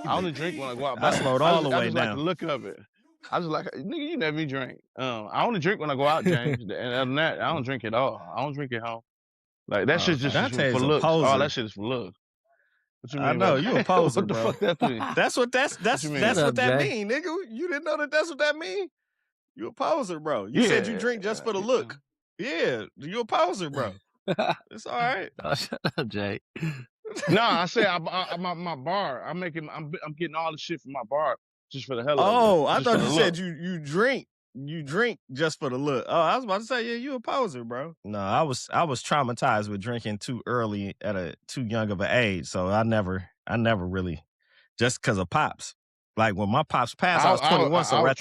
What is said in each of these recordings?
I only drink when I go out. I slowed all the way I just down. like the look of it. I just like, nigga, you never drink. I only drink when I go out, James. And other than that, I don't drink at all. I don't drink at home. Like that shit's just Dante's for a looks. poser. Oh, that shit is for looks. What you mean? I know you a poser, what the bro. fuck that mean? That's what that Jay? mean, nigga. You didn't know that's what that mean? You a poser, bro. You said you drink just for the look. Yeah, you a poser, bro. It's all right. Oh, shut up, Jay. No, I say my bar. I'm getting all the shit from my bar just for the hell of it. Oh, I Just thought for you the said look. you drink. You drink just for the look. Oh, I was about to say, yeah, you a poser, bro. No, I was traumatized with drinking too early at a too young of an age. So I never really, just because of pops. Like when my pops passed, I was 21. So at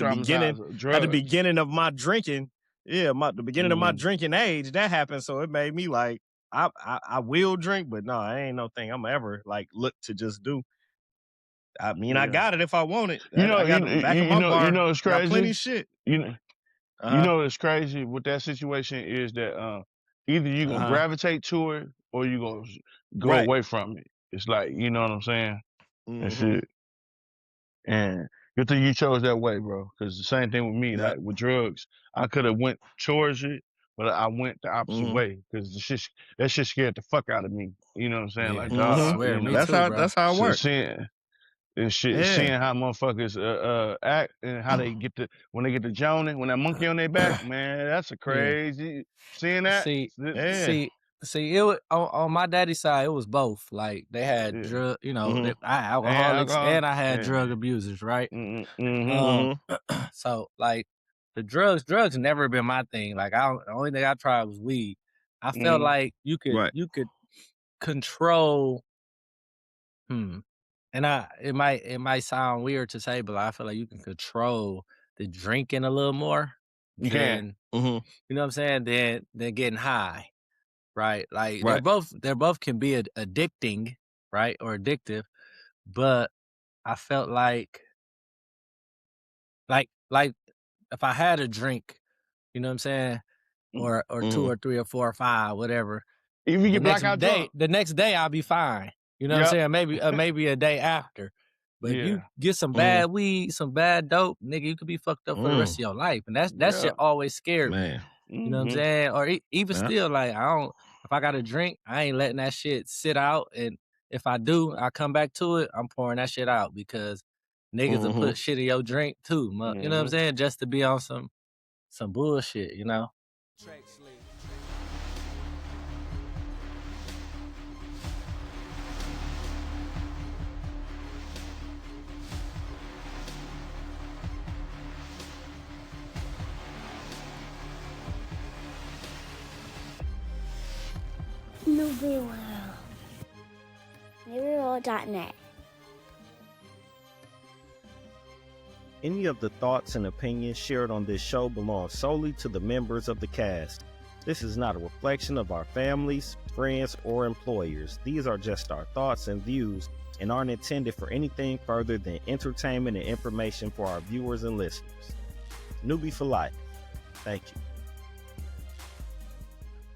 the beginning of my drinking, the beginning of my drinking age, that happened. So it made me like, I will drink, but no, I ain't no thing I'm ever like look to just do. I mean, I got it if I want it. You know, I got the back of my bar. You know, it's crazy. Got plenty of shit. You know, what's crazy with that situation is that either you gonna gravitate to it or you gonna go away from it. It's like, you know what I'm saying? And shit. And good thing you chose that way, bro. Because the same thing with me, like with drugs, I could have went towards it, but I went the opposite way because that shit scared the fuck out of me. You know what I'm saying? Yeah. Like, dog, I swear, you know, that's how it works. Seeing how motherfuckers act and how they get when they get to joning, when that monkey on their back, man, that's a crazy seeing that. See, it was on my daddy's side. It was both. Like they had drug, alcoholics, and I had drug abusers, right? So like the drugs never been my thing. Like the only thing I tried was weed. I felt like you could control. And it might sound weird to say, but I feel like you can control the drinking a little more. You can. You know what I'm saying? Than getting high, right? Like they both can be addicting, right, or addictive. But I felt like if I had a drink, you know what I'm saying, or 2 or 3 or 4 or 5, whatever. If you get blackout drunk, the next day I'll be fine. You know what I'm saying? Maybe a day after. But if you get some bad weed, some bad dope, nigga, you could be fucked up for the rest of your life. And that shit always scared me. You know what I'm saying? Or even still, like if I got a drink, I ain't letting that shit sit out. And if I do, I come back to it, I'm pouring that shit out because niggas will put shit in your drink too. You know what I'm saying? Just to be on some bullshit, you know? N.U.B.Y. N.U.B.Y.net. Any of the thoughts and opinions shared on this show belong solely to the members of the cast. This is not a reflection of our families, friends, or employers. These are just our thoughts and views and aren't intended for anything further than entertainment and information for our viewers and listeners. N.U.B.Y for life. Thank you.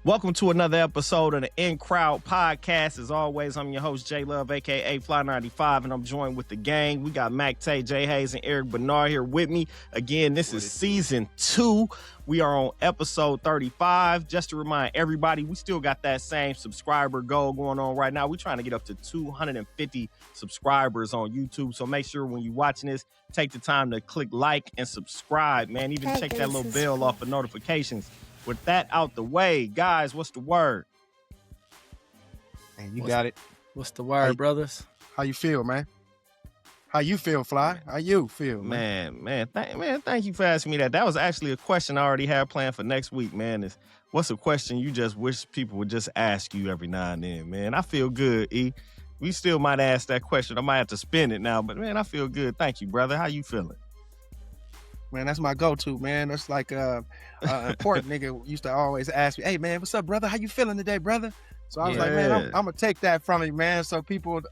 Welcome to another episode of the In Crowd Podcast. As always, I'm your host, J Love, aka Fly95, and I'm joined with the gang. We got Mac Tay, Jay Hayes, and Eric Bernard here with me. Again, this is season 2. We are on episode 35. Just to remind everybody, we still got that same subscriber goal going on right now. We're trying to get up to 250 subscribers on YouTube. So make sure when you're watching this, take the time to click like and subscribe, man. Even check that little bell off for notifications. With that out the way, guys, what's the word? Man, you got it. What's the word, brothers? How you feel, man? How you feel, Fly? How you feel, man? Thank you for asking me that. That was actually a question I already had planned for next week, man. What's a question you just wish people would just ask you every now and then, man? I feel good, E. We still might ask that question. I might have to spin it now, but man, I feel good. Thank you, brother. How you feeling? Man, that's my go-to, man. That's like important nigga used to always ask me, hey, man, what's up, brother? How you feeling today, brother? So I was like, man, I'm going to take that from you, man. So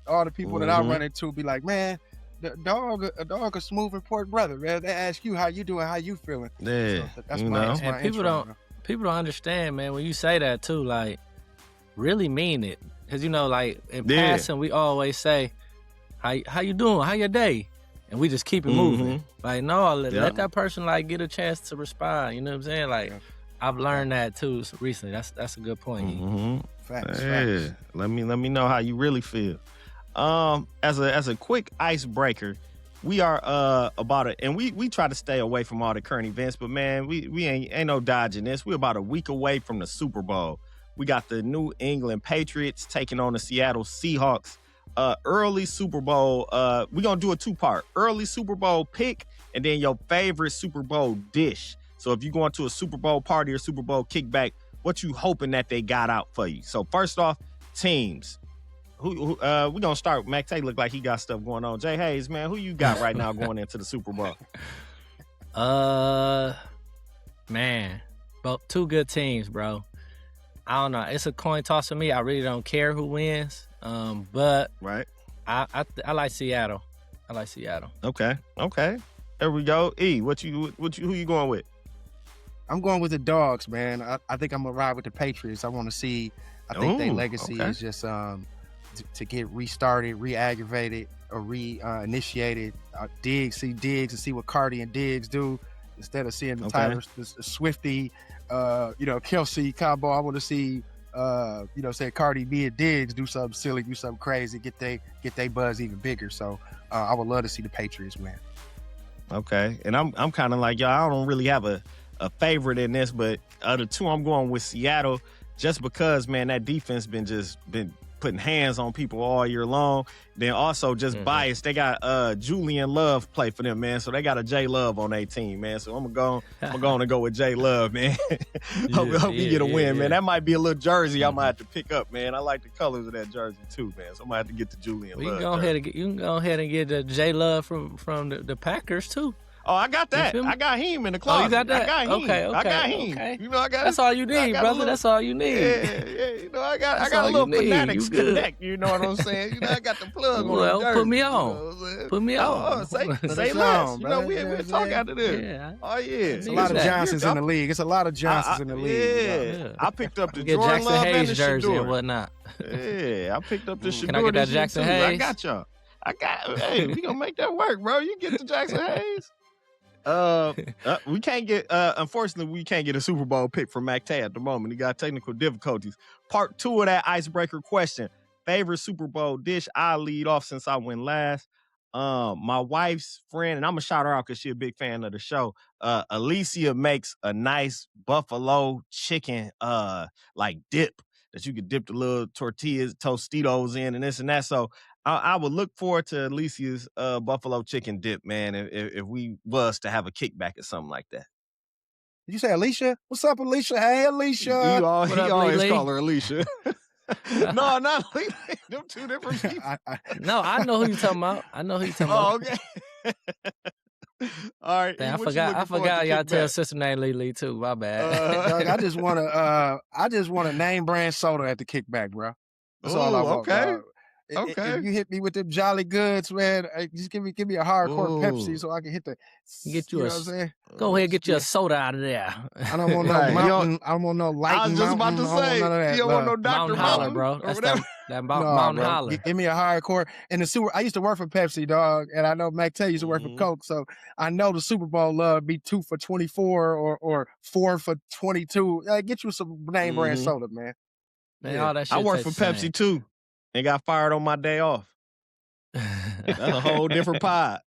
all the people that I run into be like, man, a dog a smooth, important brother, man. They ask you how you doing, how you feeling. Yeah, so that's my people don't understand, man, when you say that too, like, really mean it. Because, like, in passing, we always say, how you doing? How your day? And we just keep it moving. Like, no, let that person like get a chance to respond. You know what I'm saying? Like, I've learned that too recently. That's a good point. Facts. Let me know how you really feel. As a quick icebreaker, we are about it, and we try to stay away from all the current events, but man, we ain't no dodging this. We're about a week away from the Super Bowl. We got the New England Patriots taking on the Seattle Seahawks. Early Super Bowl. We're gonna do a 2-part. Early Super Bowl pick, and then your favorite Super Bowl dish. So if you're going to a Super Bowl party or Super Bowl kickback, what you hoping that they got out for you? So first off, teams. Who we're gonna start with Mac Tay. Look like he got stuff going on. Jay Hayes, man, who you got right now going into the Super Bowl? Man, both two good teams, bro. I don't know. It's a coin toss for me. I really don't care who wins. But I like Seattle. I like Seattle. Okay. There we go. E, who you going with? I'm going with the Dogs, man. I think I'm gonna ride with the Patriots. I want to see. I think their legacy is just to get restarted, re-aggravated, or re-initiated. Diggs and see what Cardi and Diggs do instead of seeing the Tyler Swifty, Kelsey combo. I want to see, say Cardi B and Diggs do something silly, do something crazy, get they buzz even bigger. So I would love to see the Patriots win. Okay, and I'm kind of like y'all. I don't really have a favorite in this, but the two I'm going with Seattle just because, man, that defense been putting hands on people all year long. Then also just biased. They got Julian Love play for them, man. So they got a J Love on their team, man. So I'm going to go with J Love, man. hope you get a win, man. That might be a little jersey I might have to pick up, man. I like the colors of that jersey too, man. So I might have to get the Julian Love. You can go ahead and get the J Love from the Packers too. Oh, I got that. I got him in the closet. Oh, you got that? I got him. Okay. I got him. Okay. You know, I got. That's all you need, brother. That's all you need. Yeah. You know, I got a little fanatics connect. You know what I'm saying? You know, I got the plug on. Well, put me on. You know put me on. Say less. You know, we'll talk after this. Yeah. Oh yeah. It's a lot of Johnsons in the league. It's a lot of Johnsons in the league. Yeah. I picked up the get Jordan Jackson Love Hayes and the jersey Shador. and whatnot. Yeah, I picked up the Shador. Can I get that Jackson Hayes? I got y'all. Hey, we gonna make that work, bro. You get the Jackson Hayes. We can't get unfortunately we can't get a Super Bowl pick from Mac Tay at the moment. He got technical difficulties. Part 2 of that icebreaker question. Favorite Super Bowl dish? I'll lead off since I went last. My wife's friend, and I'm gonna shout her out because she's a big fan of the show. Alicia makes a nice buffalo chicken like dip that you could dip the little tortillas, Tostitos in and this and that. So I would look forward to Alicia's buffalo chicken dip, man, if we was to have a kickback or something like that. Did you say Alicia? What's up, Alicia? Hey, Alicia. He always call her Alicia. No, not Alicia. Them two different people. No, I know who you talking about. Oh, okay. All right. Damn, I forgot y'all tell sister name Lee too. My bad. I just want a name brand soda at the kickback, bro. That's all I want. Okay. Okay. If you hit me with them Jolly Goods, man, just give me a hardcore Pepsi so I can hit the. Get you know what I'm saying? Go ahead, get you a soda out of there. I don't want no mountain. I don't want no light. I was just about to say, you don't want no Dr. Mountain, bro. That's that Mountain Holler. Give me a hardcore. And the Super. I used to work for Pepsi, dog, and I know Mac Tay used to work for Coke, so I know the Super Bowl love be 2 for $24 or 4 for $22. Get you some name brand soda, man. Man, all that shit I work for Pepsi too. And got fired on my day off. That's a whole different pod.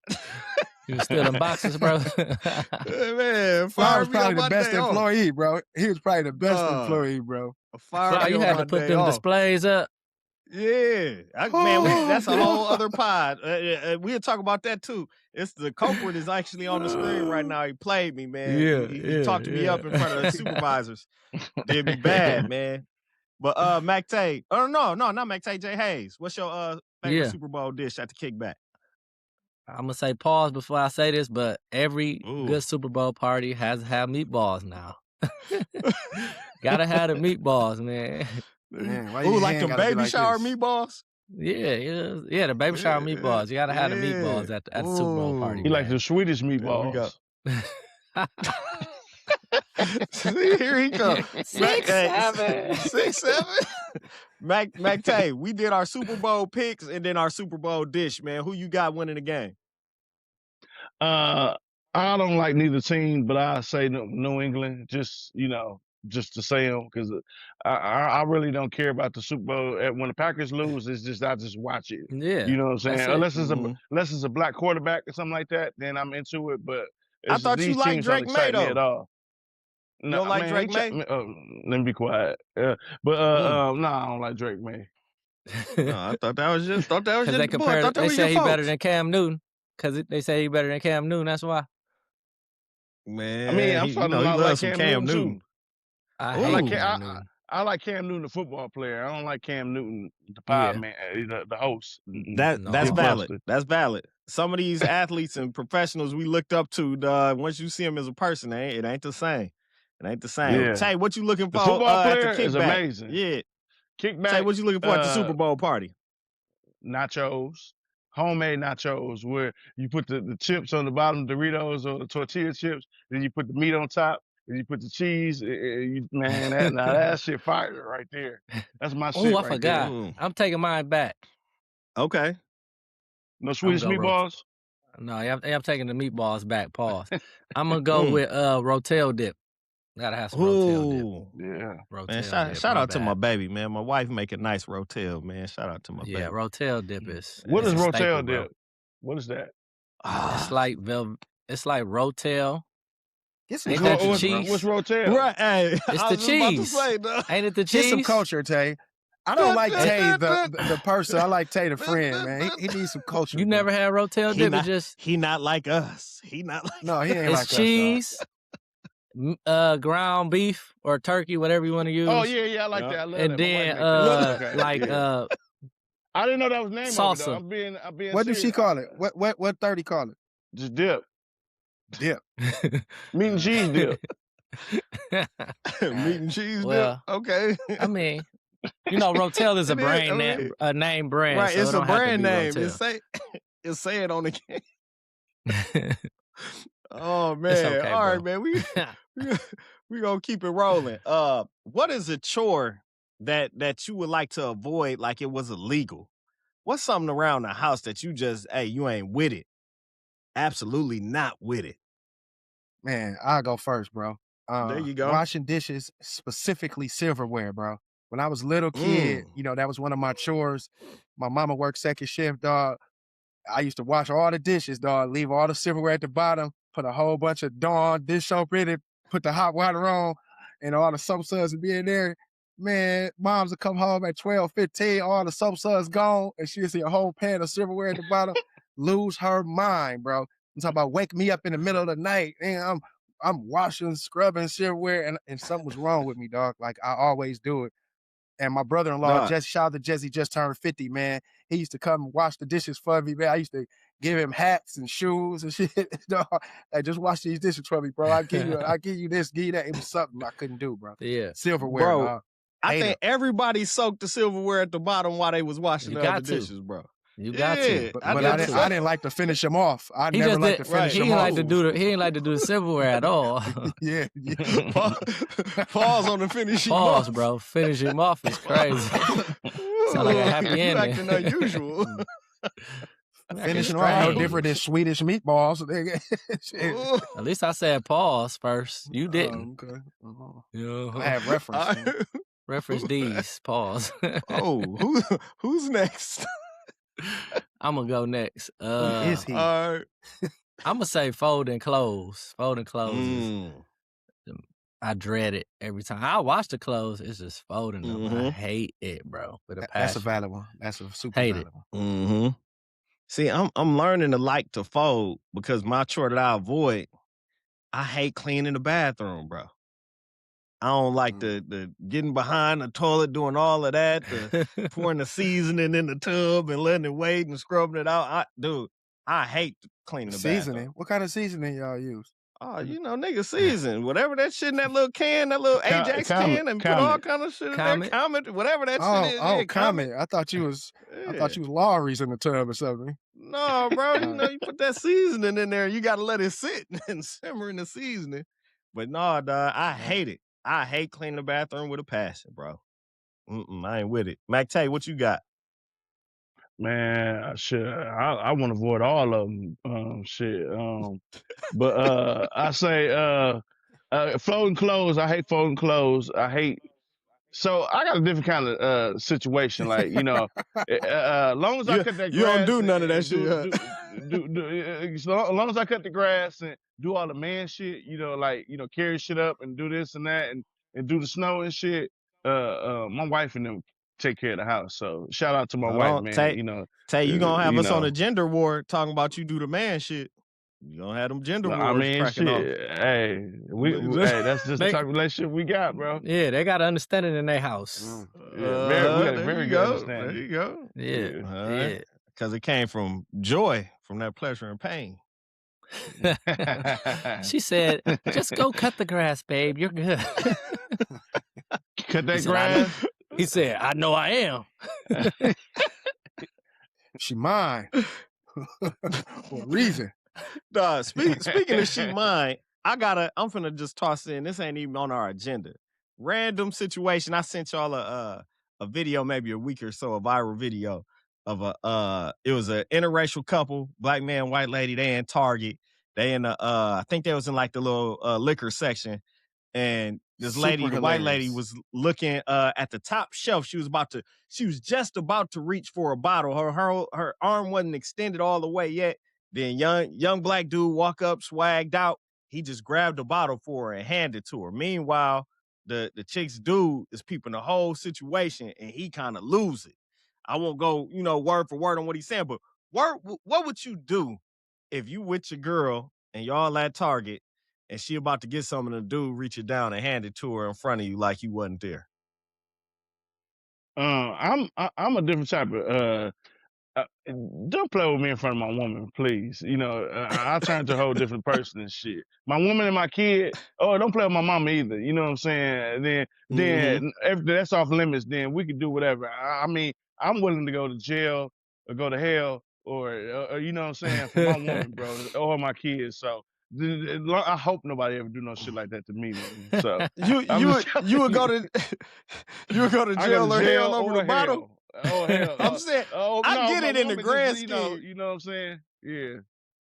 You was stealing boxes, bro. Man, Fire was probably the best employee, bro. He was probably the best employee, bro. You had to put them displays up. Yeah. That's a whole other pod. We'll talk about that too. It's the culprit is actually on the screen right now. He played me, man. He talked me up in front of the supervisors. Did me bad, man. But Mac Tay, no, not Mac Tay, Jay Hayes. What's your favorite Super Bowl dish at the kickback? I'm gonna say pause before I say this, but every good Super Bowl party has to have meatballs now. Gotta have the meatballs, man. Like the baby shower meatballs? Yeah, the baby shower meatballs. You gotta have the meatballs at the Super Bowl party. He like the Swedish meatballs. Here he comes. 6'7". 6'7". Mac Tay, we did our Super Bowl picks and then our Super Bowl dish, man. Who you got winning the game? I don't like neither team, but I say New England, just to say them, because I really don't care about the Super Bowl. When the Packers lose, I just watch it. Yeah, you know what I'm saying. that's it. Unless it's a black quarterback or something like that, then I'm into it. But I thought you these liked teams don't Drake May excite me at though. all. You don't like Drake May? Let me be quiet. No, I don't like Drake May. No, I thought that was just. Because they compared. They say he better than Cam Newton. Because they say he better than Cam Newton. That's why. Man, I mean, I'm talking about like Cam Newton too. I like Cam Newton, the football player. I don't like Cam Newton, the pie man, the host. That's valid. That's valid. Some of these athletes and professionals we looked up to, once you see them as a person, it ain't the same. It ain't the same. Yeah. Tay, what you looking for? The football player at the is amazing. Yeah. Kickback. Tay, what you looking for at the Super Bowl party? Nachos. Homemade nachos, where you put the chips on the bottom, Doritos or the tortilla chips, then you put the meat on top, then you put the cheese. Man, that shit fire right there. That's my shit. I forgot. There. I'm taking mine back. Okay. No Swedish meatballs? No, I'm taking the meatballs back. Pause. I'm gonna go with Rotel dip. Gotta have some Rotel dip. Yeah. Rotel man, shout out to my baby, man. My wife make a nice Rotel, man. Shout out to my baby. Yeah, Rotel dip is. What is Rotel dip? Bro. What is that? It's like Rotel. Ain't that the cheese? What's Rotel? Right, hey, it's the cheese. Ain't it the cheese? Get some culture, Tay. I don't like Tay the person. I like Tay the friend, man. He needs some culture. You never had Rotel dip? He not like us. He not like No, he ain't like us. It's cheese. Ground beef or turkey, whatever you want to use. Oh yeah, I like that. I love and that. then I didn't know that was the name salsa. of it. I'm being what serious. does she call it? What 30 call it? Just dip. Dip. Meat and cheese dip. Meat and cheese dip. Okay. I mean, Rotel is a name brand. Right, so it's a brand name. It say it on the can. Oh man! Okay, all right, bro. man. We gonna keep it rolling. What is a chore that you would like to avoid, like it was illegal? What's something around the house that you just, you ain't with it? Absolutely not with it. Man, I'll go first, bro. There you go. Washing dishes, specifically silverware, bro. When I was a little kid, that was one of my chores. My mama worked second shift, dog. I used to wash all the dishes, dog. Leave all the silverware at the bottom. Put a whole bunch of Dawn dish soap in it, put the hot water on, and all the soap suds would be in there. Man, moms would come home at 12, 15, all the soap suds gone, and she'd see a whole pan of silverware at the bottom. Lose her mind, bro. I'm talking about wake me up in the middle of the night, and I'm washing, scrubbing silverware, and something was wrong with me, dog. Like I always do it. And my brother-in-law, shout out to Jesse, just turned 50, man. He used to come wash the dishes for me, man. I used to give him hats and shoes and shit. Dog. Like, just wash these dishes for me, bro. I give you this, give you that. It was something I couldn't do, bro. Yeah. Silverware, bro. Dog. I think everybody soaked the silverware at the bottom while they was washing the other dishes, bro. You got to. But I didn't like to finish them off. I never liked to finish them off. He ain't like to do the silverware at all. Yeah. Pause on the finishing Pause, off. bro. Finish him off is crazy. Sound like a happy ending. Acting unusual. Finishing off no different than Swedish meatballs. At least I said pause first. You didn't. Okay. I have reference. Reference D's. Pause. Who's next? I'm gonna go next. Who is he? I'm gonna say folding clothes. Folding clothes. I dread it every time. I wash the clothes. It's just folding them. I hate it, bro. With a passion. That's a valid one. That's a super hate valid it. one. See, I'm learning to like to fold because my chore that I avoid, I hate cleaning the bathroom, bro. I don't like the getting behind the toilet, doing all of that, the pouring the seasoning in the tub and letting it wait and scrubbing it out. I hate cleaning the seasoning. bathroom. What kind of seasoning y'all use? Oh, nigga season. Whatever that shit in that little can, that little Ajax can, and put all kind of shit in there. Comment, whatever that shit is. Oh, comment. I thought you was Lawry's in the tub or something. No, bro. You put that seasoning in there. You got to let it sit and simmer in the seasoning. But no, dog, I hate it. I hate cleaning the bathroom with a passion, bro. I ain't with it. Mac Tay, what you got? Man, I want to avoid all of them. But I say folding clothes. I hate folding clothes. So I got a different kind of situation. Like, long as I cut that You don't grass do none of that shit. so long as I cut the grass and do all the man shit, carry shit up and do this and that and do the snow and shit. My wife and them take care of the house. So shout out to my wife, man. Tay, you gonna have us on a gender war talking about you do the man shit. You gonna have them gender wars cracking off. Hey, that's just the type of relationship we got, bro. Yeah, they got understanding in their house. We got a very good understanding. There you go. Yeah. Because it came from joy, from that pleasure and pain. She said, just go cut the grass, babe. You're good. Cut that grass? He said, I know I am. She mine. For a reason. Speaking of she mine, I'm finna just toss in. This ain't even on our agenda. Random situation. I sent y'all a video, maybe a week or so, a viral video of it was an interracial couple, black man, white lady. They in Target. They in I think they was in like the little liquor section. And this lady, the white lady, was looking at the top shelf. She was just about to reach for a bottle. Her arm wasn't extended all the way yet. Then young black dude walk up, swagged out. He just grabbed a bottle for her and handed to her. Meanwhile, the chick's dude is peeping the whole situation and he kind of lose it. I won't go, word for word on what he's saying, but what would you do if you with your girl and y'all at Target and she about to get something, the dude reach it down and hand it to her in front of you like you wasn't there? I'm a different type of don't play with me in front of my woman, please. I turn to a whole different person and shit. My woman and my kid, don't play with my mama either. You know what I'm saying? Then if that's off limits, then we can do whatever. I mean, I'm willing to go to jail or go to hell or you know what I'm saying, for my woman, bro, or my kids. So I hope nobody ever do no shit like that to me, man. So you would go to jail or hell over the bottle. Oh hell! I'm saying, I get it in the grand scheme. You know what I'm saying? Yeah.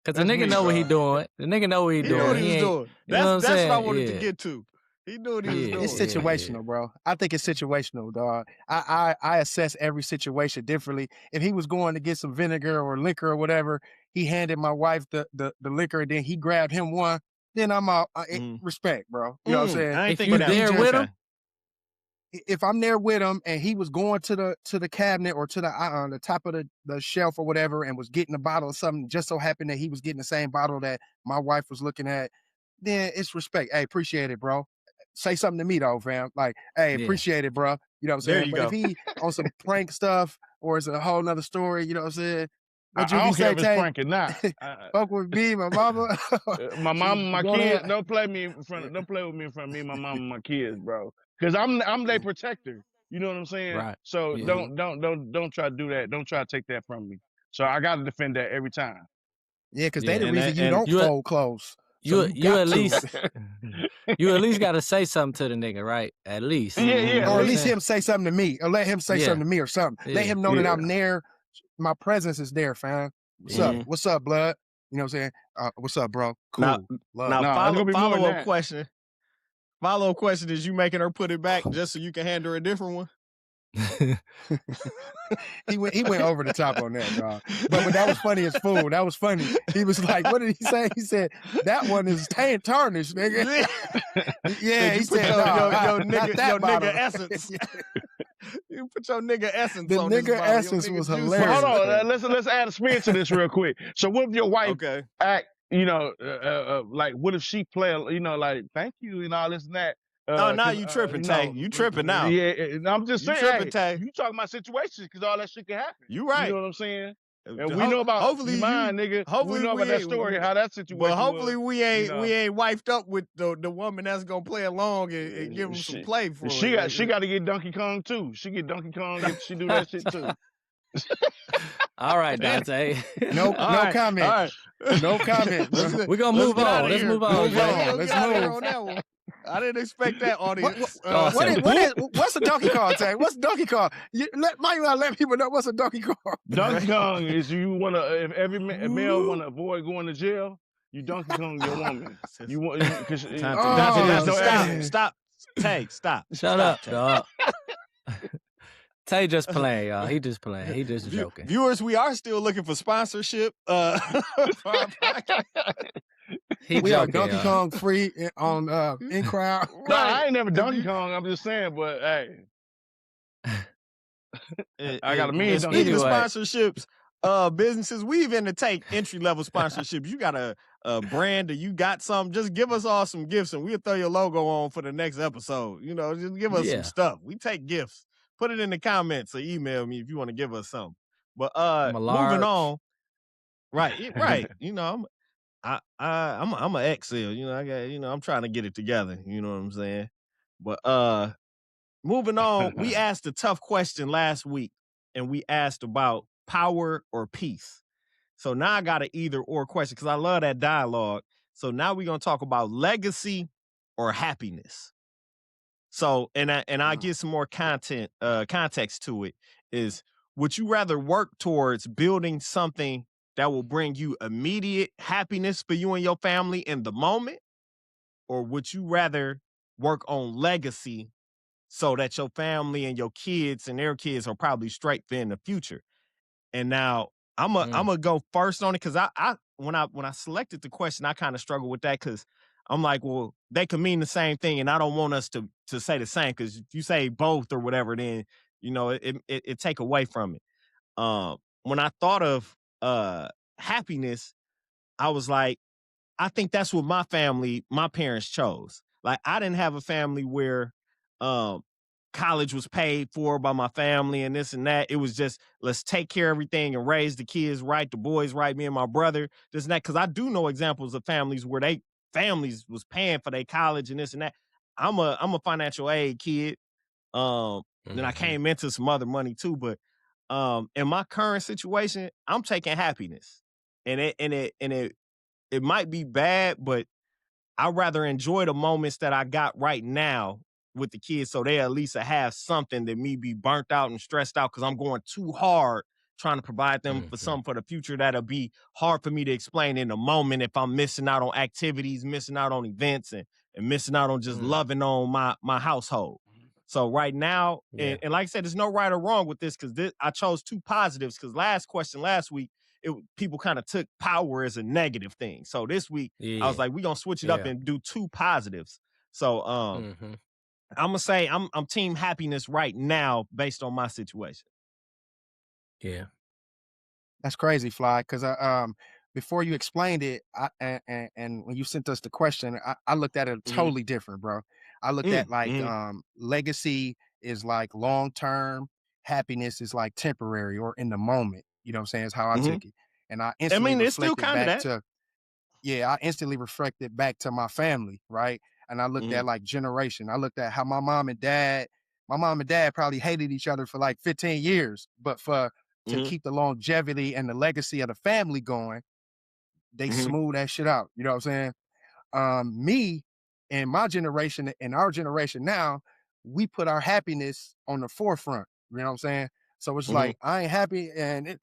Because the nigga know what he doing. The nigga know what he doing. He knew what he was doing. That's what I wanted to get to. He knew what he was doing. It's situational, bro. I think it's situational, dog. I assess every situation differently. If he was going to get some vinegar or liquor or whatever, he handed my wife the liquor, and then he grabbed him one, then I'm out. Respect, bro. You know what I'm saying? I ain't thinking that. There with him. If I'm there with him and he was going to the cabinet or to the top of the shelf or whatever and was getting a bottle of something, just so happened that he was getting the same bottle that my wife was looking at, then it's respect. Hey, appreciate it, bro. Say something to me though, fam. Like, hey, appreciate it, bro. You know what I'm saying? But if he on some prank stuff or it's a whole nother story, you know what I'm saying? I don't care if it's prank or not. Fuck with me, my mama. My mama, my kids. Don't play with me in front of me, my mama, and my kids, bro. Because I'm their protector. You know what I'm saying? Right. So don't try to do that. Don't try to take that from me. So I got to defend that every time. Yeah, because they the reason you don't fold clothes. So you at least got to say something to the nigga, right? At least. Yeah. Or at least him say something to me, or let him say something to me or something. Let him know that I'm there. My presence is there, fam. What's up? What's up, blood? You know what I'm saying? What's up, bro? Cool. Follow-up question. Follow-up question is, you making her put it back just so you can hand her a different one? He went over the top on that, dog. But that was funny as fool. That was funny. He was like, what did he say? He said, that one is tarnished, nigga. Yeah, he said, your nigga essence. You put your nigga essence on this bottle. The nigga essence was hilarious. Hold on, let's add a spin to this real quick. So what if your wife act, like what if she play, like thank you and all this and that? Now you tripping, Tay. You tripping now. Yeah, I'm just saying. Tripping, Tay. You talking about situations because all that shit can happen. You right. You know what I'm saying? And we know about hopefully mine, nigga. Hopefully we know about that story, how that situation. But hopefully we ain't wifed up with the woman that's gonna play along and give him some play for it. She got to get Donkey Kong too. She get Donkey Kong if she do that shit too. All right, Dante. No right, comment. all right. No comment. We're gonna move on. Let's move on. Move on. Let's move. On that one. I didn't expect that, audience. What's a Donkey Kong tag? What's Donkey Kong? Might let people know what's a Donkey Kong. Donkey Kong is you want to, if every male want to avoid going to jail, you Donkey Kong your woman. You want, because Stop. Tay, stop. Shut up, dog. Tay just playing, y'all. He just playing. He just joking. Viewers, we are still looking for sponsorship. We are Donkey Kong free on in-crowd. No, I ain't never Donkey Kong. I'm just saying, but hey, I got a million. Speaking of sponsorships, businesses, we even to take entry-level sponsorships. You got a brand or you got something, just give us all some gifts and we'll throw your logo on for the next episode. You know, just give us some stuff. We take gifts. Put it in the comments or email me if you want to give us something. But moving on. Right. You know, I'm an XL. You know, I'm trying to get it together. You know what I'm saying? But moving on, we asked a tough question last week, and we asked about power or peace. So now I got an either or question because I love that dialogue. So now we're gonna talk about legacy or happiness. So and I give some more context to it. Is would you rather work towards building something that will bring you immediate happiness for you and your family in the moment, or would you rather work on legacy so that your family and your kids and their kids are probably straight for in the future? And now I'm gonna go first on it because I when I selected the question, I kind of struggled with that because I'm like, well, they could mean the same thing, and I don't want us to say the same because if you say both or whatever, then you know it take away from it. When I thought of happiness, I was like, I think that's what my parents chose. Like I didn't have a family where college was paid for by my family and this and that. It was just, let's take care of everything and raise the kids right, the boys right, me and my brother, this and that. Cause I do know examples of families where they families was paying for their college and this and that. I'm a financial aid kid. Then I came into some other money too, but in my current situation, I'm taking happiness. And it might be bad, but I'd rather enjoy the moments that I got right now with the kids so they at least have something than me be burnt out and stressed out because I'm going too hard trying to provide them for something for the future that'll be hard for me to explain in the moment if I'm missing out on activities, missing out on events, and missing out on just loving on my household. So right now, and like I said, there's no right or wrong with this because I chose two positives because last week, people kind of took power as a negative thing. So this week, I was like, we're going to switch it up and do two positives. So I'm going to say I'm team happiness right now based on my situation. Yeah. That's crazy, Fly, because before you explained it, and when you sent us the question, I looked at it totally different, bro. I looked at like legacy is like long-term, happiness is like temporary or in the moment. You know what I'm saying? Is how I took it. And I instantly reflected back to, I instantly reflected back to my family, right? And I looked at like generation. I looked at how my mom and dad probably hated each other for like 15 years, but to keep the longevity and the legacy of the family going, they smooth that shit out. You know what I'm saying? Me and my generation and our generation now, we put our happiness on the forefront. You know what I'm saying? So it's like, I ain't happy and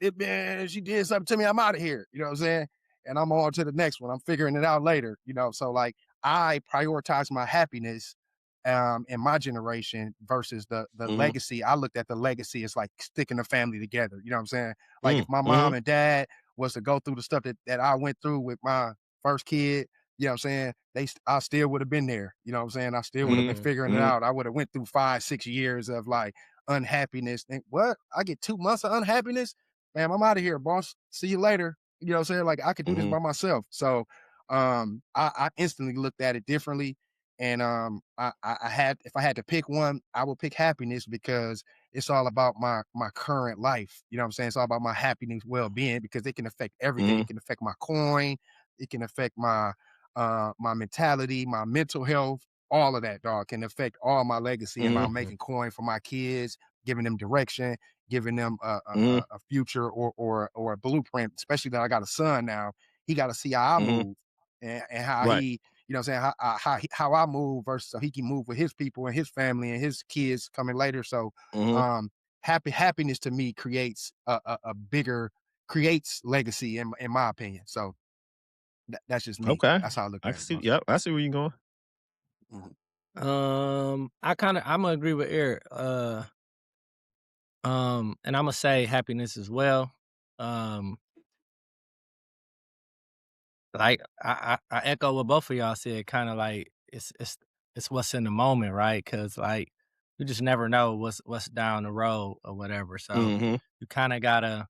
she did something to me, I'm out of here. You know what I'm saying? And I'm on to the next one. I'm figuring it out later. You know, so like I prioritize my happiness in my generation versus the legacy. I looked at the legacy as like sticking the family together. You know what I'm saying? Like if my mom and dad was to go through the stuff that I went through with my first kid, you know what I'm saying? I still would have been there. You know what I'm saying? I still would have been figuring it out. I would have went through 5-6 years of like unhappiness. Think, what? I get 2 months of unhappiness? Man, I'm out of here, boss. See you later. You know what I'm saying? Like I could do this by myself. So I instantly looked at it differently. And if I had to pick one, I would pick happiness because it's all about my current life. You know what I'm saying? It's all about my happiness, well-being, because it can affect everything. It can affect my coin. It can affect my my mentality, my mental health, all of that, dog, can affect all my legacy about making coin for my kids, giving them direction, giving them a future or a blueprint, especially that I got a son now. He got to see how I move and how he, you know what I'm saying, how I move versus so he can move with his people and his family and his kids coming later. So happiness to me creates a bigger, creates legacy in my opinion. So that's just me. Okay. That's how I look at it. See, yep, I see where you're going. I'm gonna agree with Eric. And I'm gonna say happiness as well. Like I echo what both of y'all said. Kind of like it's what's in the moment, right? Because like you just never know what's down the road or whatever. So you kind of gotta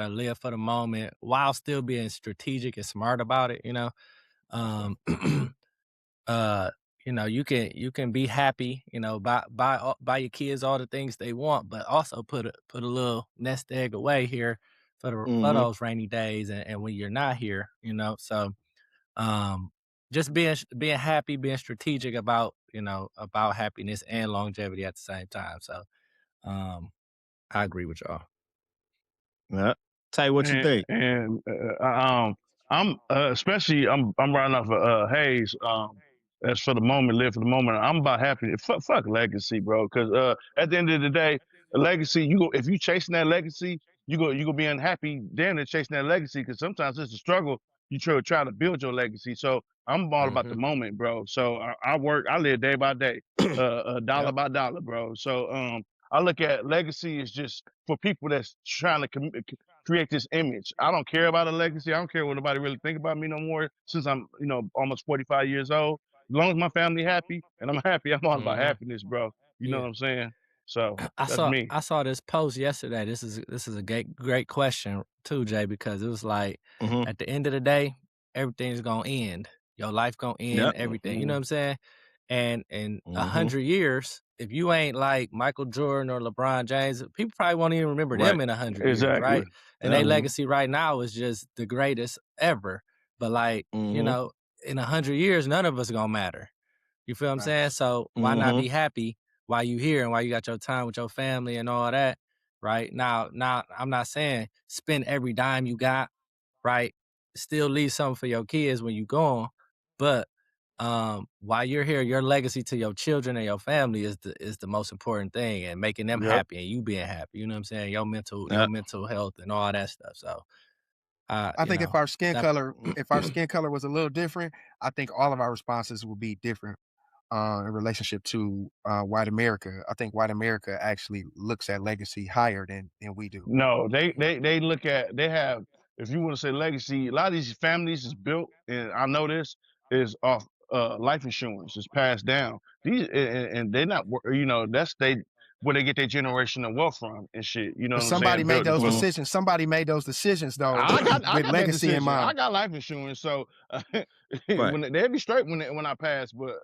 live for the moment while still being strategic and smart about it. You know, you know, you can be happy. You know, buy your kids all the things they want, but also put a little nest egg away here for those rainy days and when you're not here. You know, so. Just being happy, being strategic about, you know, about happiness and longevity at the same time. So, I agree with y'all. Yeah. Tell you what you think. And I'm especially I'm riding off of Hayes. As for the moment, live for the moment. I'm about happiness. Fuck legacy, bro. Because at the end of the day, a legacy. If you chasing that legacy, you go be unhappy. Then they're chasing that legacy because sometimes it's a struggle. You try to build your legacy. So I'm all about the moment, bro. So I live day by day, dollar by dollar, bro. So I look at legacy as just for people that's trying to create this image. I don't care about a legacy. I don't care what nobody really think about me no more since I'm, almost 45 years old. As long as my family happy and I'm happy, I'm all about happiness, bro. You know what I'm saying? So that's me. I saw this post yesterday. This is a great question too, Jay, because it was like at the end of the day, everything's gonna end. Your life gonna end, everything. You know what I'm saying? And in 100 years, if you ain't like Michael Jordan or LeBron James, people probably won't even remember them in 100 years, right? And their legacy right now is just the greatest ever. But like, you know, in 100 years, none of us gonna matter. You feel what I'm saying? So why not be happy while you here and while you got your time with your family and all that, right? Now I'm not saying spend every dime you got, right? Still leave something for your kids when you gone, but while you're here, your legacy to your children and your family is the most important thing, and making them happy and you being happy. You know what I'm saying? Your mental health and all that stuff. So I think if our skin color was a little different, I think all of our responses would be different in relationship to white America. I think white America actually looks at legacy higher than we do. No, they have, if you want to say legacy, a lot of these families is built, and I know this is off life insurance. It's passed down. These and they're not, that's where they get their generational wealth from and shit. You know what I'm saying? Somebody made those decisions. Somebody made those decisions though. I got legacy in mind. I got life insurance, so when they'll be straight when I pass. But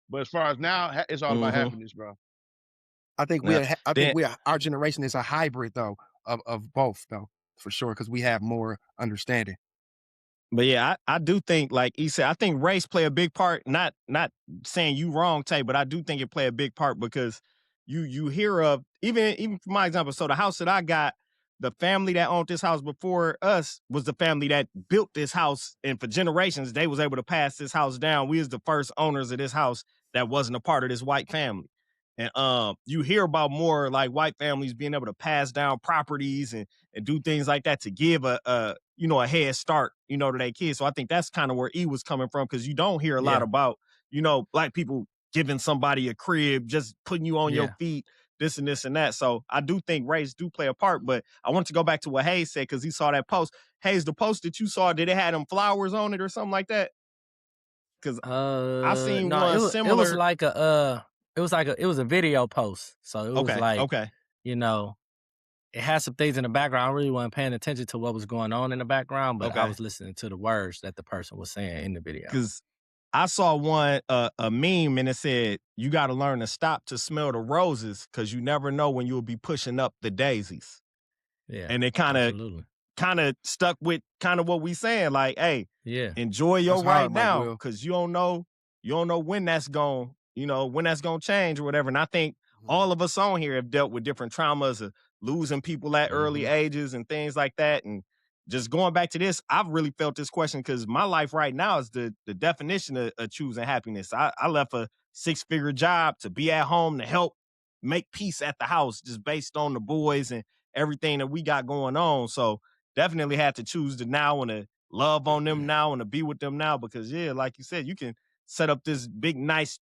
but as far as now, it's all about happiness, bro. I think our generation is a hybrid though of both though, for sure, because we have more understanding. But yeah, I do think, like he said, I think race play a big part. Not saying you wrong, Tay, but I do think it play a big part because you hear of, even for my example, so the house that I got, the family that owned this house before us was the family that built this house, and for generations they was able to pass this house down. We was the first owners of this house that wasn't a part of this white family. And you hear about more like white families being able to pass down properties and do things like that to give a head start, to their kids. So I think that's kind of where E was coming from, because you don't hear a lot about, black people giving somebody a crib, just putting you on your feet, this and this and that. So I do think race do play a part, but I want to go back to what Hayes said, because he saw that post. Hayes, the post that you saw, did it have them flowers on it or something like that? Because I seen one similar. It was like it was a video post. So it was it had some things in the background. I really wasn't paying attention to what was going on in the background, but I was listening to the words that the person was saying in the video. Because I saw one, a meme, and it said, you got to learn to stop to smell the roses, because you never know when you'll be pushing up the daisies. Yeah. And it kind of stuck with kind of what we saying, like, hey, enjoy your right now, because you don't know when that's going, when that's going to change or whatever. And I think all of us on here have dealt with different traumas of losing people at early ages and things like that. And just going back to this, I've really felt this question because my life right now is the definition of choosing happiness. I left a 6-figure job to be at home to help make peace at the house just based on the boys and everything that we got going on. So definitely had to choose the now and to love on them now and to be with them now because, yeah, like you said, you can set up this big, nice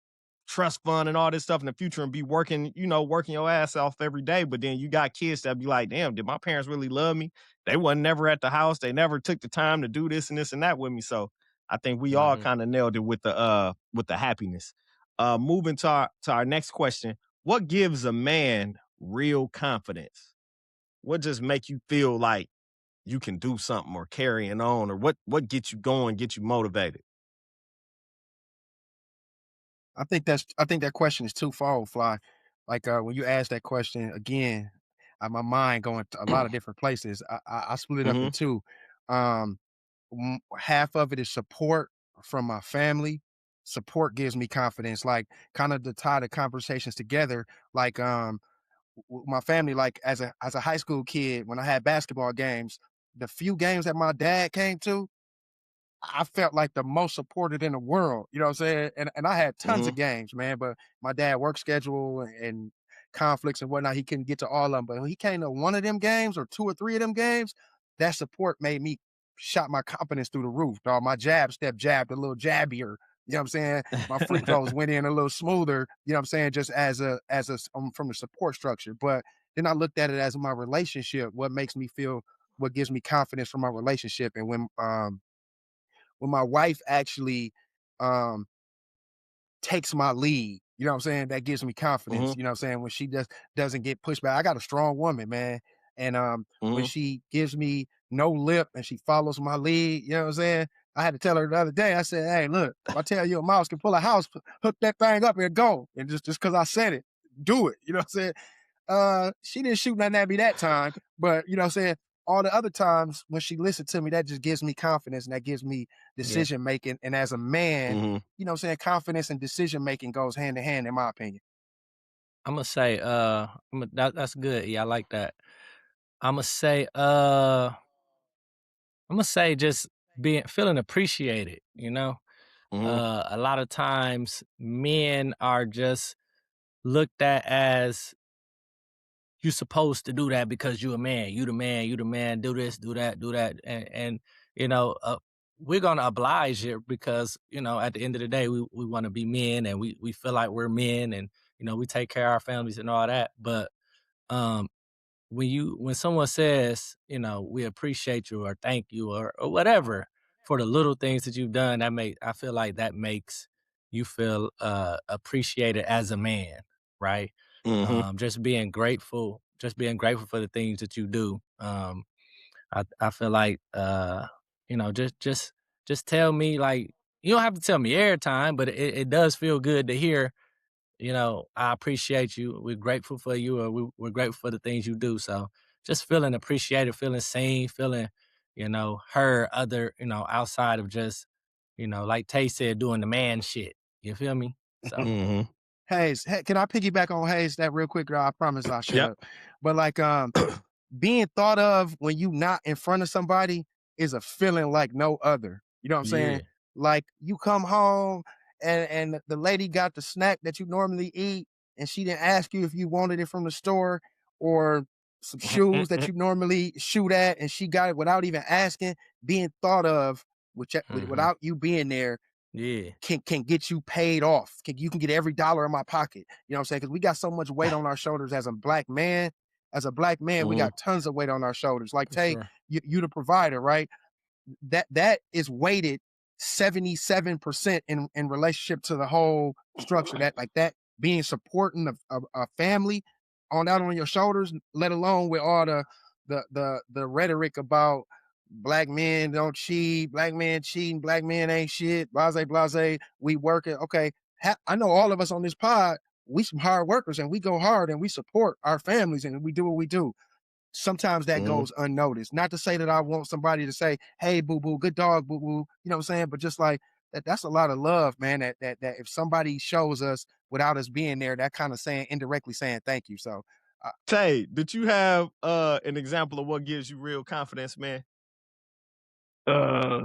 trust fund and all this stuff in the future and be working, working your ass off every day. But then you got kids that be like, damn, did my parents really love me? They wasn't never at the house. They never took the time to do this and that with me. So I think we all kind of nailed it with the happiness. Moving to our next question. What gives a man real confidence? What just make you feel like you can do something or carrying on, or what gets you going, get you motivated? I think that question is twofold, Fly. Like when you ask that question again, my mind going to a lot of different places. I split it up in two. Half of it is support from my family. Support gives me confidence, like kind of to tie the conversations together. Like my family, like as a high school kid, when I had basketball games, the few games that my dad came to, I felt like the most supported in the world, you know what I'm saying? And I had tons of games, man, but my dad work schedule and conflicts and whatnot, he couldn't get to all of them. But when he came to one of them games or 2 or 3 of them games, that support made me shot my confidence through the roof, dog. My jab step jabbed a little jabbier. You know what I'm saying? My free throws went in a little smoother, you know what I'm saying? Just as a from the support structure. But then I looked at it as my relationship, what makes me feel, what gives me confidence from my relationship. And when my wife actually takes my lead, you know what I'm saying? That gives me confidence. You know what I'm saying? When she doesn't get pushed back. I got a strong woman, man. And when she gives me no lip and she follows my lead, you know what I'm saying? I had to tell her the other day, I said, hey, look, if I tell you a mouse can pull a house, hook that thing up and go. And just because I said it, do it. You know what I'm saying? She didn't shoot nothing at me that time, but you know what I'm saying? All the other times when she listened to me, that just gives me confidence and that gives me decision making. And as a man, you know what I'm saying, confidence and decision making goes hand in hand, in my opinion. I'm gonna say, that's good. Yeah, I like that. I'm gonna say just feeling appreciated, you know? A lot of times men are just looked at as you supposed to do that because you a man. You the man, you the man, do this, do that, do that. And you know, we're gonna oblige it because, you know, at the end of the day, we wanna be men and we feel like we're men and, you know, we take care of our families and all that. But um when someone says, you know, we appreciate you or thank you or whatever for the little things that you've done, I feel like that makes you feel appreciated as a man, right? Just being grateful for the things that you do. I feel like you know, just tell me, like, you don't have to tell me every time, but it does feel good to hear, you know, I appreciate you. We're grateful for you, or we're grateful for the things you do. So just feeling appreciated, feeling seen, feeling, you know, heard you know, outside of just, you know, like Tay said, doing the man shit. You feel me? So Hayes, can I piggyback on Hayes that real quick, girl? I promise I should. Yep. But like being thought of when you not in front of somebody is a feeling like no other. You know what I'm saying? Like you come home and the lady got the snack that you normally eat and she didn't ask you if you wanted it from the store, or some shoes that you normally shoot at and she got it without even asking. Being thought of without you being there can get you paid off. You can get every dollar in my pocket. You know what I'm saying? Because we got so much weight on our shoulders as a black man. As a black man, we got tons of weight on our shoulders. Like Tay, you the provider, right? That is weighted 77% in relationship to the whole structure. That being supporting a family on out on your shoulders, let alone with all the rhetoric about black men don't cheat, black men cheating, black men ain't shit, blase, we working. Okay, I know all of us on this pod, we some hard workers and we go hard and we support our families and we do what we do. Sometimes that goes unnoticed. Not to say that I want somebody to say, hey, boo boo, good dog, boo boo. You know what I'm saying? But just like that's a lot of love, man. That if somebody shows us without us being there, that kind of saying indirectly saying thank you. So Tay, did you have an example of what gives you real confidence, man?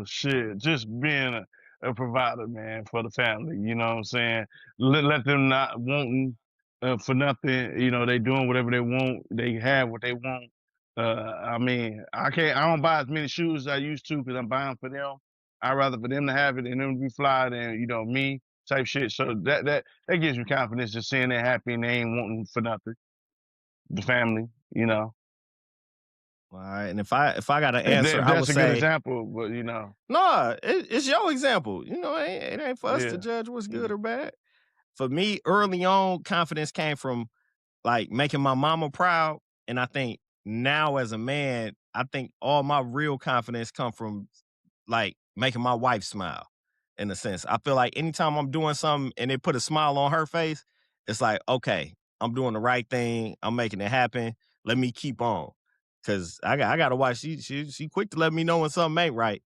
Shit, just being a provider, man, for the family. You know what I'm saying? Let them not wanting for nothing. You know, they doing whatever they want. They have what they want. I mean, I don't buy as many shoes as I used to because I'm buying for them. I'd rather for them to have it and them to be fly than me type shit. So that gives me confidence, just seeing they're happy and they ain't wanting for nothing. The family, you know. All right, and if I got an answer, If I would that's a say, good example, but no, it's your example. You know, it ain't for us to Yeah. judge what's good or bad. For me, early on, confidence came from like making my mama proud, and I think now as a man, I think all my real confidence come from like making my wife smile. In a sense, I feel like anytime I'm doing something and it put a smile on her face, it's like, okay, I'm doing the right thing. I'm making it happen. Let me keep on. Cause I got a wife. She quick to let me know when something ain't right.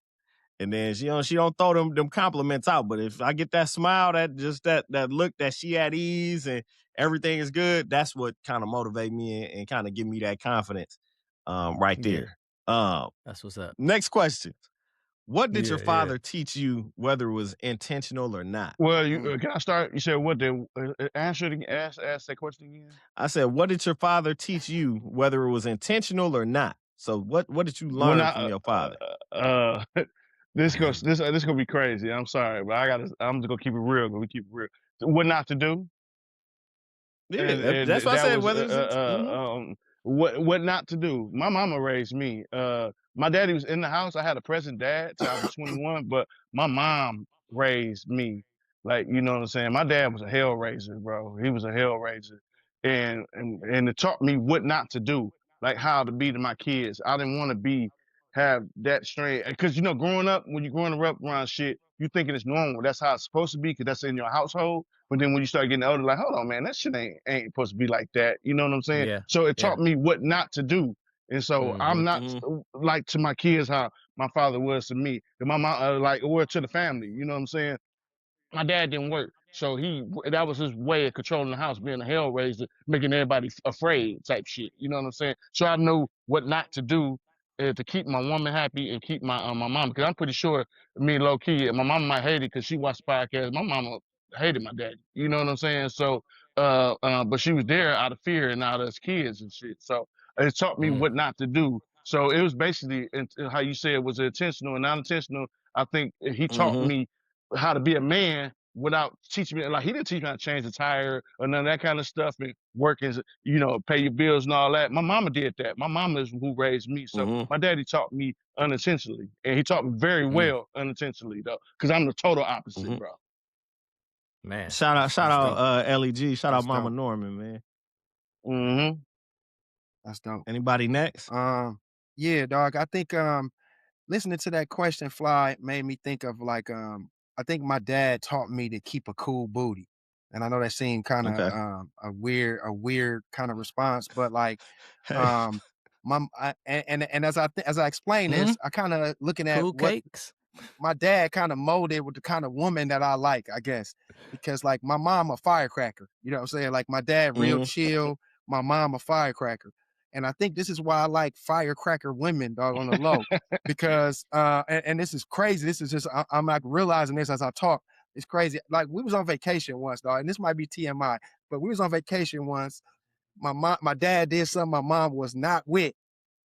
And then she don't throw them compliments out. But if I get that smile, that look that she at ease and everything is good, that's what kind of motivate me and kind of give me that confidence right there. That's what's up. Next question. What did your father teach you, whether it was intentional or not? Well, can I start? You said what? Ask that question again. I said, what did your father teach you, whether it was intentional or not? So what did you learn from your father? This gonna be crazy. I'm sorry, but I'm just gonna keep it real. What not to do? Yeah, that's what I said. Whether it's what not to do. My mama raised me. My daddy was in the house. I had a present dad till I was 21, but my mom raised me. Like, you know what I'm saying? My dad was a hell raiser, bro. He was a hell raiser. And it taught me what not to do, like how to be to my kids. I didn't want to have that strain. Because, growing up, when you're growing up around shit, you thinking it's normal. That's how it's supposed to be because that's in your household. But then when you start getting older, like, hold on, man, that shit ain't supposed to be like that. You know what I'm saying? Yeah. So it taught me what not to do. And so I'm not like to my kids how my father was to me. And my mom, or to the family. You know what I'm saying? My dad didn't work. So that was his way of controlling the house, being a hell raiser, making everybody afraid type shit. You know what I'm saying? So I know what not to do to keep my woman happy and keep my mom. Because I'm pretty sure me low key, my mama might hate it because she watched the podcast. My mama hated my daddy. You know what I'm saying? So, but she was there out of fear and out of us kids and shit. So it taught me what not to do. So it was basically how you said it was intentional and not intentional. I think he taught me how to be a man without teaching me. Like, he didn't teach me how to change the tire or none of that kind of stuff and work and, pay your bills and all that. My mama did that. My mama is who raised me. So my daddy taught me unintentionally, and he taught me very well unintentionally, though, because I'm the total opposite, bro. Man, shout out LEG. Shout out Mama Norman, man. That's dope. Anybody next? Yeah, dog. I think listening to that question, Fly, made me think of like I think my dad taught me to keep a cool booty. And I know that seemed kind of a weird kind of response, but like and as I explain this, I kind of looking at cool cakes. My dad kind of molded with the kind of woman that I like, I guess, because like my mom a firecracker, you know what I'm saying? Like my dad real chill, my mom a firecracker. And I think this is why I like firecracker women, dog, on the low, because and this is crazy. This is just I'm like realizing this as I talk. It's crazy. Like, we was on vacation once, dog, and this might be TMI, but we was on vacation once. My dad did something my mom was not with.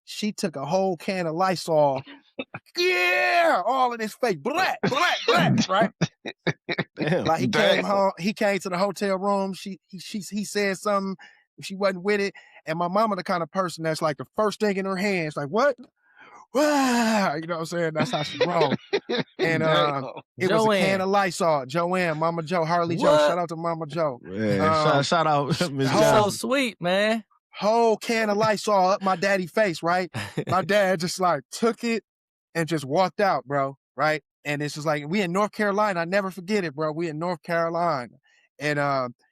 She took a whole can of Lysol, all in his face, black, right? Damn. Like, he came home, he came to the hotel room. He said something. She wasn't with it. And my mama, the kind of person that's like the first thing in her hands, like, what? You know what I'm saying? That's how she rolled. And it was a can of Lysol. Joanne, Mama Joe, Harley Joe. Shout out to Mama Joe. Yeah, shout out Miss So sweet, man. Whole can of Lysol up my daddy's face, right? My dad just like took it and just walked out, bro, right? And it's just like, we in North Carolina. I never forget it, bro. We in North Carolina. And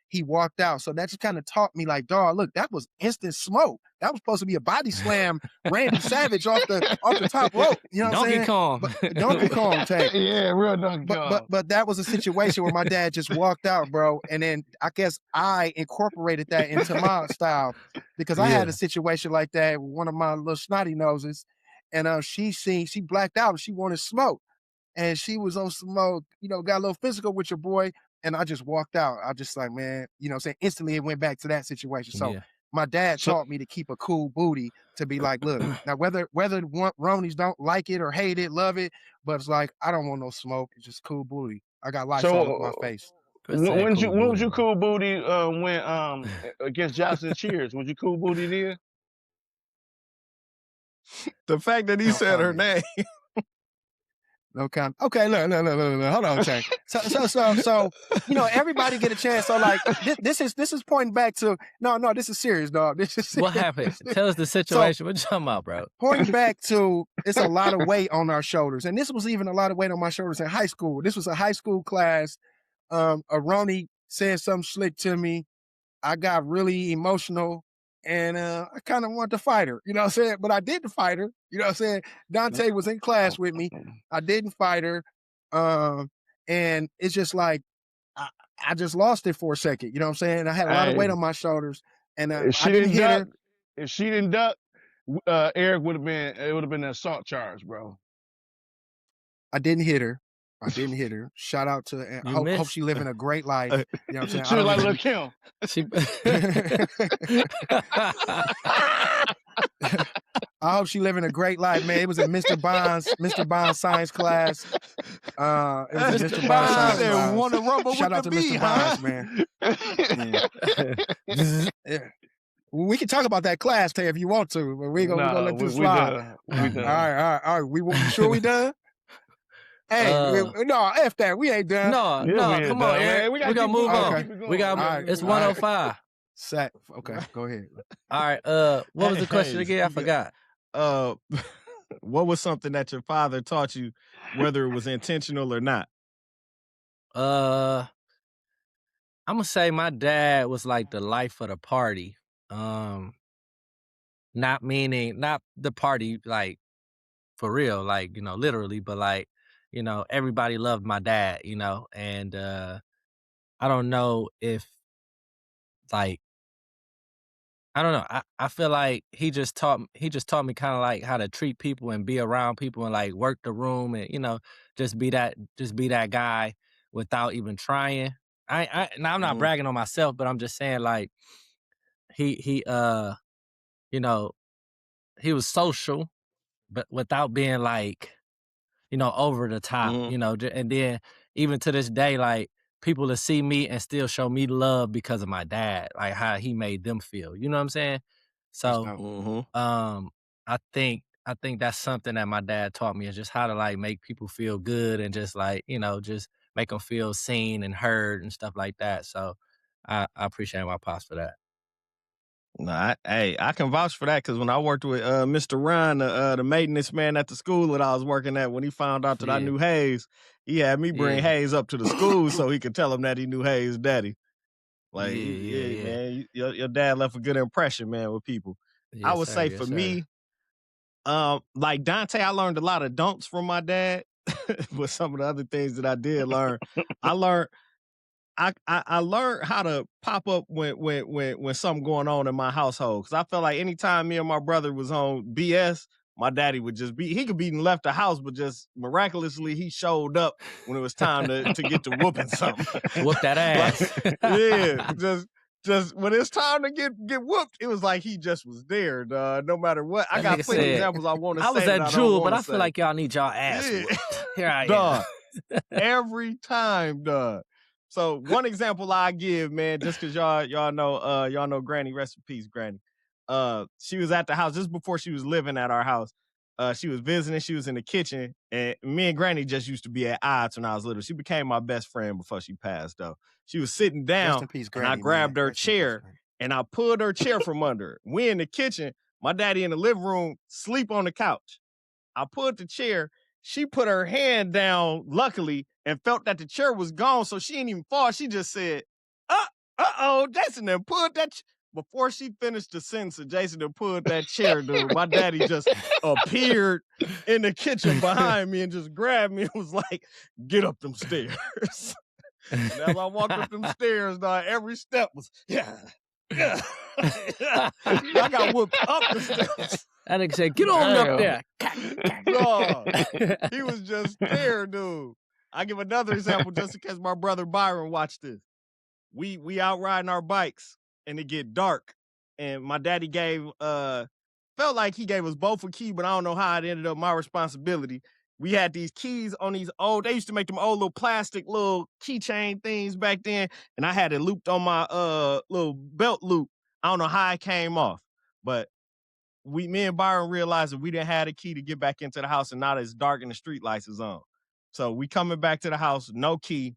he walked out. So that just kind of taught me like, dog, look, that was instant smoke. That was supposed to be a body slam, Randy Savage off the top rope. You know what I'm saying? Donkey Kong tape. Yeah, real Donkey Kong. But that was a situation where my dad just walked out, bro. And then I guess I incorporated that into my style because I had a situation like that with one of my little snotty noses. And she blacked out and she wanted smoke. And she was on smoke, got a little physical with your boy. And I just walked out. I just like, man, instantly it went back to that situation. So my dad taught me to keep a cool booty, to be like, look, now whether Ronies don't like it or hate it, love it, but it's like, I don't want no smoke. It's just cool booty. I got lights all over my face. When was you cool booty when against Johnson Cheers? Was you cool booty then? The fact that he said her name. No comment. Okay, look. Hold on, Tank. So, everybody get a chance. So, like, this is pointing back to no. This is serious, dog. This is what happened. Tell us the situation. What you talking about, bro? Pointing back to, it's a lot of weight on our shoulders, and this was even a lot of weight on my shoulders in high school. This was a high school class. A Ronnie said something slick to me. I got really emotional. And I kind of wanted to fight her, you know what I'm saying? But I didn't fight her, you know what I'm saying? Dante was in class with me. I didn't fight her. And it's just like, I just lost it for a second, you know what I'm saying? I had a lot of weight on my shoulders. And I didn't hit her. If she didn't duck, Eric would have been an assault charge, bro. I didn't hit her. Shout out to hope she living a great life. You know what I'm saying? She was like Lil' Kim. I hope she living a great life, man. It was in Mr. Bond's science class. It was in Mr. Bond's science class. Shout out to Mr. Bonds, man. Yeah. We can talk about that class, Tay, if you want to, but we're gonna let this slide. We done. All right. We sure we done? Hey, no, F that. We ain't done. No, come on, Eric. We gotta move on. We got it's 105. Set. Okay, go ahead. All right. What was the question again? I forgot. What was something that your father taught you, whether it was intentional or not? I'm gonna say my dad was like the life of the party. Not the party like for real, like, literally, but like, everybody loved my dad, and I don't know if like, I don't know. I feel like he just taught me kind of like how to treat people and be around people and like work the room and just be that guy without even trying. Now I'm not bragging on myself, but I'm just saying like he was social, but without being like over the top, and then even to this day, like people to see me and still show me love because of my dad, like how he made them feel. You know what I'm saying? So, I think that's something that my dad taught me, is just how to like make people feel good and just like, just make them feel seen and heard and stuff like that. So I appreciate my pops for that. No, I can vouch for that, because when I worked with Mr. Ryan, the maintenance man at the school that I was working at, when he found out that I knew Hayes, he had me bring Hayes up to the school so he could tell him that he knew Hayes' daddy. Like, man, your dad left a good impression, man, with people. I would say for me, like Dante, I learned a lot of don'ts from my dad, but some of the other things that I did learn, I learned how to pop up when something going on in my household. Because I felt like anytime me and my brother was on BS, my daddy would just he could be left the house, but just miraculously he showed up when it was time to get to whooping something. Whoop that ass. Yeah, just when it's time to get whooped, it was like he just was there, no matter what. I got plenty examples I want to say. I was at Jewel, but I feel like y'all need y'all ass whooped. Here I am. Every time, dog. So one example I give, man, just because y'all know Granny, rest in peace, Granny. She was at the house just before she was living at our house. She was visiting. She was in the kitchen, and me and Granny just used to be at odds when I was little. She became my best friend before she passed, though. She was sitting down, peace, Granny, and I grabbed her chair, and I pulled her chair from under her. We in the kitchen. My daddy in the living room, sleep on the couch. I pulled the chair. She put her hand down, luckily, and felt that the chair was gone, so she didn't even fall. She just said, Jason then pulled that. Before she finished the sentence, Jason then pulled that chair, dude. My daddy just appeared in the kitchen behind me and just grabbed me and was like, get up them stairs. And as I walked up them stairs, dog, every step was, yeah. I got whooped up the steps. That nigga said, get on up there. Dog, he was just there, dude. I give another example just in case my brother Byron watched this. We out riding our bikes and it get dark. And my daddy felt like he gave us both a key, but I don't know how it ended up my responsibility. We had these keys on these they used to make them old little plastic little keychain things back then. And I had it looped on my little belt loop. I don't know how it came off, but me and Byron realized that we didn't have a key to get back into the house and now that it's dark and the street lights is on. So we coming back to the house, no key,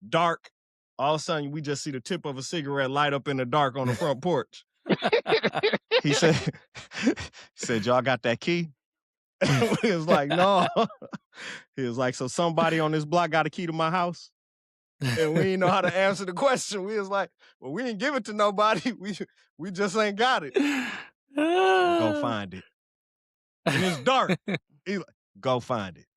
dark. All of a sudden, we just see the tip of a cigarette light up in the dark on the front porch. He said, y'all got that key? He was like, no. He was like, so somebody on this block got a key to my house? And we didn't know how to answer the question. We was like, well, we didn't give it to nobody. We just ain't got it. Go find it. And it's dark. He's like, go find it.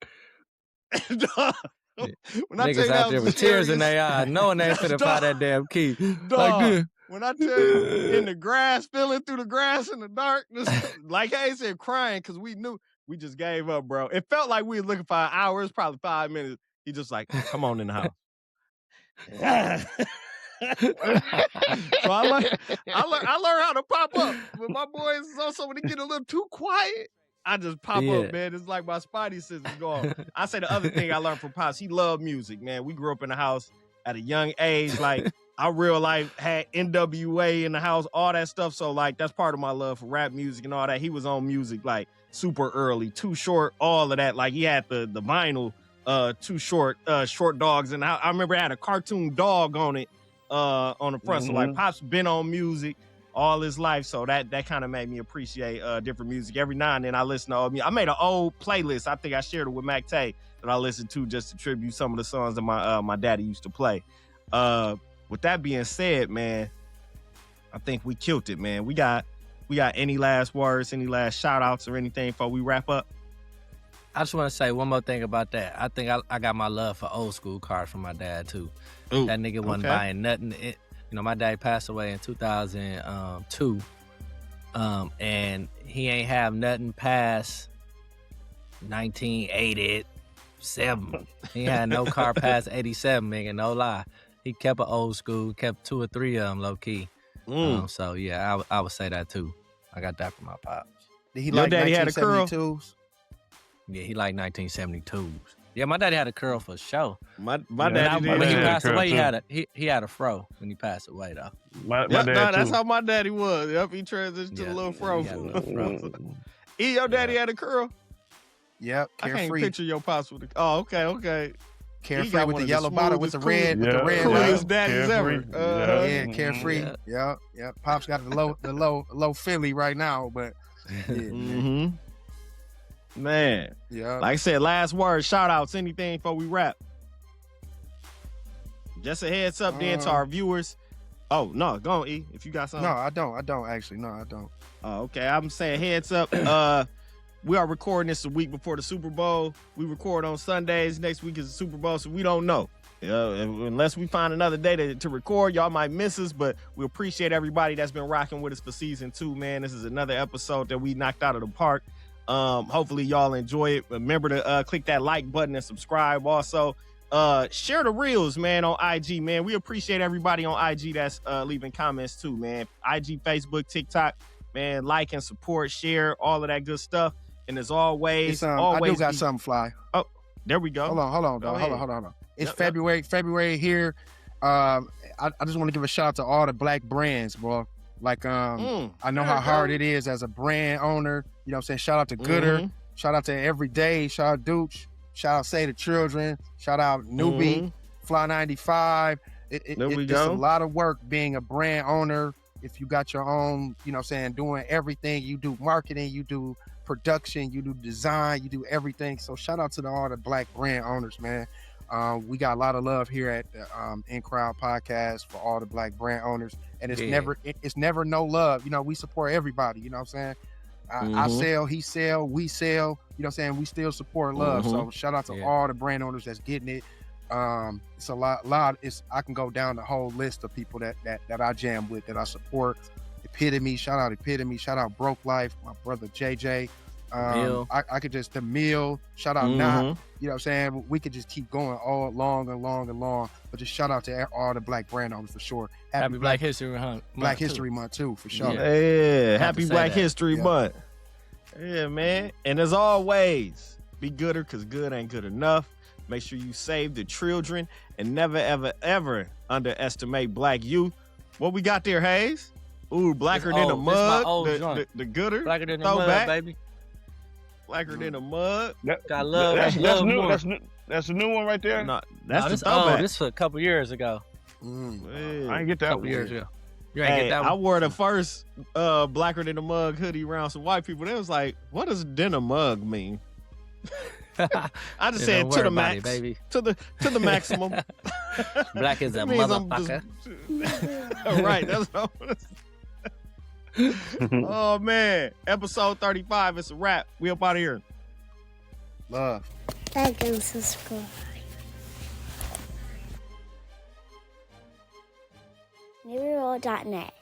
When I niggas out there with tears in their eyes, knowing they ain't finna find that damn key. Like this. When I tell you, in the grass, feeling through the grass in the darkness, like Hayes said, crying because we knew we just gave up, bro. It felt like we were looking for an hour. It was probably 5 minutes. He just like, come on in the house. So I learned how to pop up. But my boys also, when they get a little too quiet, I just pop up, man. It's like my Spidey senses go off. I say the other thing I learned from Pops, he loved music, man. We grew up in the house at a young age. Like, I real life had N.W.Y in the house, all that stuff. So, like, that's part of my love for rap music and all that. He was on music, like, super early. Too Short, all of that. Like, he had the vinyl, Too Short, Short Dogs. And I remember it had a cartoon dog on it on the front. So, like, Pops been on music all his life, so that kind of made me appreciate different music. Every now and then I listen to old music. I made an old playlist. I think I shared it with Mac Tay that I listened to just to tribute some of the songs that my daddy used to play. With that being said, man, I think we killed it, man. We got any last words, any last shout outs or anything before we wrap up? I just want to say one more thing about that. I think I got my love for old school cars from my dad too. Ooh, that nigga wasn't buying nothing. You know, my dad passed away in 2002, and he ain't have nothing past 1987. He had no car past 87, nigga, no lie. He kept an old school, kept 2 or 3 of them low key. So yeah, I would say that too. I got that from my pops. Did he like 1972s? Yeah, he like 1972s. Yeah, my daddy had a curl for sure. My daddy did. When he passed away, he had a fro when he passed away though. My dad too. That's how my daddy was. Yep, he transitioned to the little fro. Your daddy had a curl? Yep, Carefree. I can't even picture your pops with a. Oh, okay. Carefree with the yellow bottle with the red, with the red. Coolest daddies ever. Yeah, Carefree. Yep. Pops got the low Philly right now, but yeah. Man. Yeah. Like I said, last words, shout outs, anything before we wrap. Just a heads up then to our viewers. Oh, no, go on, E, if you got something. No, I don't actually. No, I don't. Oh, okay. I'm saying heads up. We are recording this a week before the Super Bowl. We record on Sundays. Next week is the Super Bowl, so we don't know. Unless we find another day to record, y'all might miss us, but we appreciate everybody that's been rocking with us for season 2, man. This is another episode that we knocked out of the park. Hopefully y'all enjoy it. Remember to click that like button and subscribe. Also, share the reels, man, on IG, man. We appreciate everybody on IG that's leaving comments too, man. IG, Facebook, TikTok, man. Like and support, share, all of that good stuff. And as always, I do got something fly. Oh, there we go. Hold on. It's February here. I just want to give a shout out to all the black brands, bro. Like, I know how hard it is as a brand owner. You know what I'm saying? Shout out to Gooder. Shout out to Everyday. Shout out Dooch. Shout out Say the Children. Shout out N.U.B.Y, Fly 95. It's a lot of work being a brand owner. If you got your own, you know what I'm saying, doing everything. You do marketing, you do production, you do design, you do everything. So shout out to all the black brand owners, man. We got a lot of love here at the N.U.B.Y podcast for all the Black brand owners, and it's never no love. You know, we support everybody. You know what I'm saying? I sell, he sell, we sell. You know what I'm saying? We still support love. So shout out to all the brand owners that's getting it. It's a lot. I can go down the whole list of people that I jam with, that I support. Epitome, shout out Broke Life, my brother JJ. I could just, the meal, shout out N.U.B.Y. You know what I'm saying? We could just keep going all along and long. But just shout out to all the Black brand owners for sure. Happy Black History Month. Black History Month too, for sure. Yeah, happy Black History Month. Yeah, man. And as always, be gooder, because good ain't good enough. Make sure you save the children and never, ever, ever underestimate Black youth. What we got there, Hayes? Ooh, blacker than a mug. The gooder. Blacker than a mug, baby. Blacker than a mug. Got love. That's new. That's a new one right there. No, that's the throwback. This was a couple years ago. I didn't get that. Couple years ago. You ain't Hey, get that one. I wore the first blacker than a mug hoodie around some white people. They was like, "What does than a mug mean?" I just said to the max, baby. To the maximum. Black is a motherfucker. Right. That's what I'm Oh man, episode 35. It's a wrap. We up out of here. Love. Like and subscribe. N.U.B.Y.net